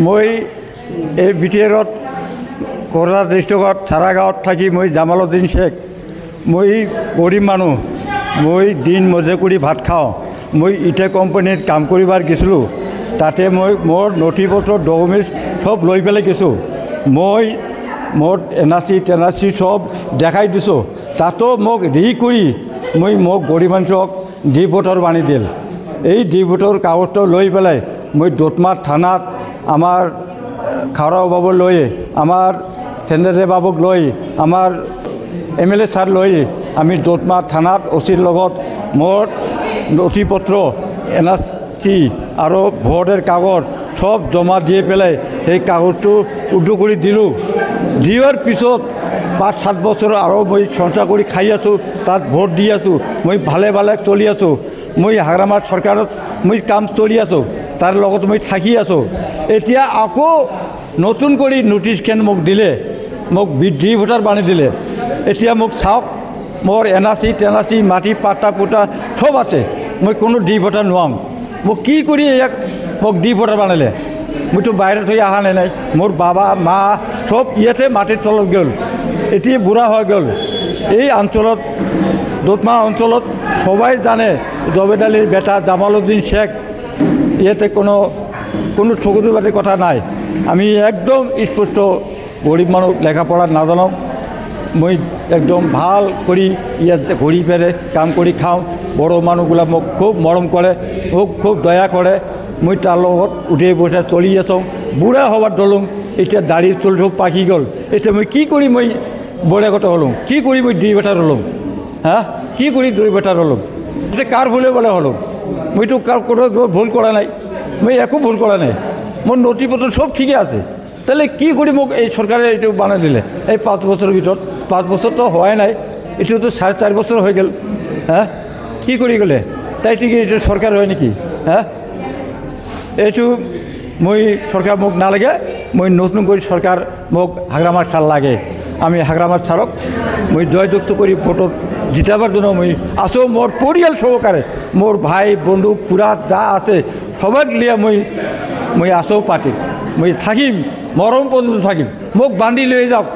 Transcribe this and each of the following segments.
মই এই বিটিআৰত কোকৰাঝাৰ ডিষ্ট্ৰিক্টত চাৰাগাঁৱত থাকি মই জামালুদ্দিন শেখ। মই গৰীব মানুহ, মই দিন মজুৰি কৰি ভাত খাওঁ। মই ইটা কোম্পানীত কাম কৰিবাৰ গৈছিলোঁ। তাতে মই মোৰ নথি পত্ৰ ডকুমেণ্টছ সব লৈ পেলাই গৈছোঁ। মই মোৰ এনআৰচি টেনআৰচি সব দেখাই দিছোঁ। তাতো মোক কৰি মই মোক গৰীব মানুহক ডি ভোটৰ বানি দিল। এই ডি ভোটৰ কাগজটো লৈ পেলাই মই দোতমাৰ থানাত আমাৰ খাওৰাও বাবু লৈ, আমাৰ চেন্দ্ৰদেৱ বাবুক লৈ, আমাৰ MLA ছাৰ লৈ আমি দোতমাৰ থানাত অচিৰ লগত মোৰ নথি পত্ৰ এনআৰচি আৰু ভোটৰ কাগজ সব জমা দি পেলাই সেই কাগজটো উদ্যোগ কৰি দিলোঁ। দিয়াৰ পিছত 5-7 বছৰ আৰু মই সংসাৰ কৰি খাই আছোঁ, তাত ভোট দি আছোঁ। মই ভালে ভালে চলি আছোঁ। মই হাগ্ৰামাৰ চৰকাৰত মই কাম চলি আছোঁ, তাৰ লগত মই থাকি আছোঁ। এতিয়া আকৌ নতুন কৰি নোটিছখন মোক দিলে, মোক ডি ভোটাৰ বানি দিলে। এতিয়া মোক চাওক, মোৰ এনআৰচি টেনআৰচি মাটি পাট্টা পুটা সব আছে, মই কোনো ডি ভোটাৰ নোৱাম। মোক কি কৰি ইয়াক মোক ডি ভোটাৰ বানালে? মইতো বাহিৰত হৈ অহা নাই। মোৰ বাবা মা সব ইয়াতে মাটিৰ তলত গ'ল, এতিয়া বুঢ়া হৈ গ'ল। এই অঞ্চলত দোতমা অঞ্চলত সবাই জানে জবেদ আলীৰ বেটা জামালুদ্দিন শেখ। ইয়াতে কোনো ঠগুদুবাদী কথা নাই। আমি একদম স্পষ্ট গৰীব মানুহ লেখাপঢ়া নাজানো। মই একদম ভাল কৰি ইয়াতে ঘূৰি পেৰে কাম কৰি খাওঁ। বড়ো মানুহবিলাক মোক খুব মৰম কৰে, মোক খুব দয়া কৰে। মই তাৰ লগত উঠি বসে চলি আছোঁ। বুঢ়া হ'বাৰ দলং এতিয়া দাড়ি চুল সব পাকি গ'ল। এতিয়া মই কি কৰি মই বৰেগত হ'লোঁ? কি কৰি মই ডি ভোটাৰ হ'লোঁ? কি কৰি ডি ভোটাৰ হ'লোঁ? এতিয়া কাৰ ভুলে বোলে হ'লোঁ? মইতো কোনো ভুল কৰা নাই, মই একো ভুল কৰা নাই। মোৰ নথি পত্ৰ সব ঠিকে আছে। তাহলে কি কৰি মোক এই চৰকাৰে এইটো বানাই দিলে? এই 5 বছৰৰ ভিতৰত 5 বছৰতো হোৱাই নাই, এইটোতো 4.5 বছৰ হৈ গ'ল। কি কৰি গ'লে? তাই ঠিক এইটো চৰকাৰ হয় নেকি? এইটো মই চৰকাৰ মোক নালাগে। মই নতুন কৰি চৰকাৰ মোক হাগ্ৰামাৰ ছাৰ লাগে। আমি হাগ্ৰামাৰ ছাৰক মই জয়যুক্ত কৰি ভোটত জিতাবাৰ জন্য মই আছোঁ। মোৰ পৰিয়াল সহকাৰে মোৰ ভাই বন্ধু খুড়া যা আছে সবাক লিয়া মই আছোঁ পাৰ্টিত। মই থাকিম, মৰম পৰ্যন্ত থাকিম। মোক বান্ধি লৈ যাওক,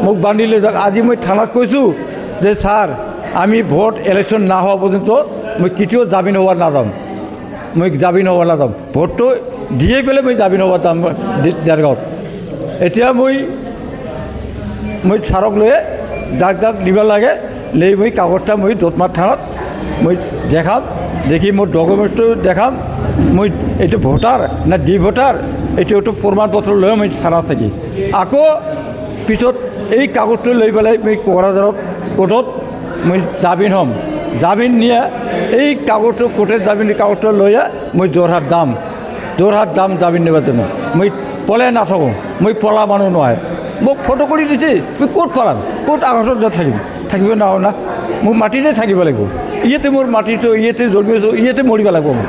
মোক বান্ধি লৈ যাওক। আজি মই থানাত কৈছোঁ যে ছাৰ, আমি ভোট ইলেকশ্যন নোহোৱা পৰ্যন্ত মই কেতিয়াও জামিন হোৱা নাযাম। মই জামিন হ'ব নাযাম। ভোটটো দিয়ে পেলাই মই জামিন হ'ব যাম দেৰগাঁৱত। এতিয়া মই ছাৰক লৈ যাক দিব লাগে লৈ মই কাগজটা মই দোতমাৰ থানাত মই দেখাম, দেখি মোৰ ডকুমেণ্টটো দেখাম। মই এইটো ভোটাৰ না ডি ভোটাৰ এইটো প্ৰমাণ পত্ৰ লৈ মই থানাত থাকি আকৌ পিছত এই কাগজটো লৈ পেলাই মই কোকৰাঝাৰত কোৰ্টত মই জামিন হ'ম। জামিন নিয়ে এই কাগজটো কোৰ্টে জামিন কাগজটো লৈ মই যোৰহাট যাম জামিন নিবৰ জন্য। মই পলাই নাথাকোঁ, মই পলা মানুহ নহয়। মোক ফটো কৰি দিছে, মই ক'ত পলাম? ক'ত আগত থাকিব নহয় না। মোৰ মাটিতে থাকিব লাগিব। ইয়াতে মোৰ মাটিটো ইয়াতে জন্মিছোঁ, ইয়াতে মৰিব লাগিব মোক।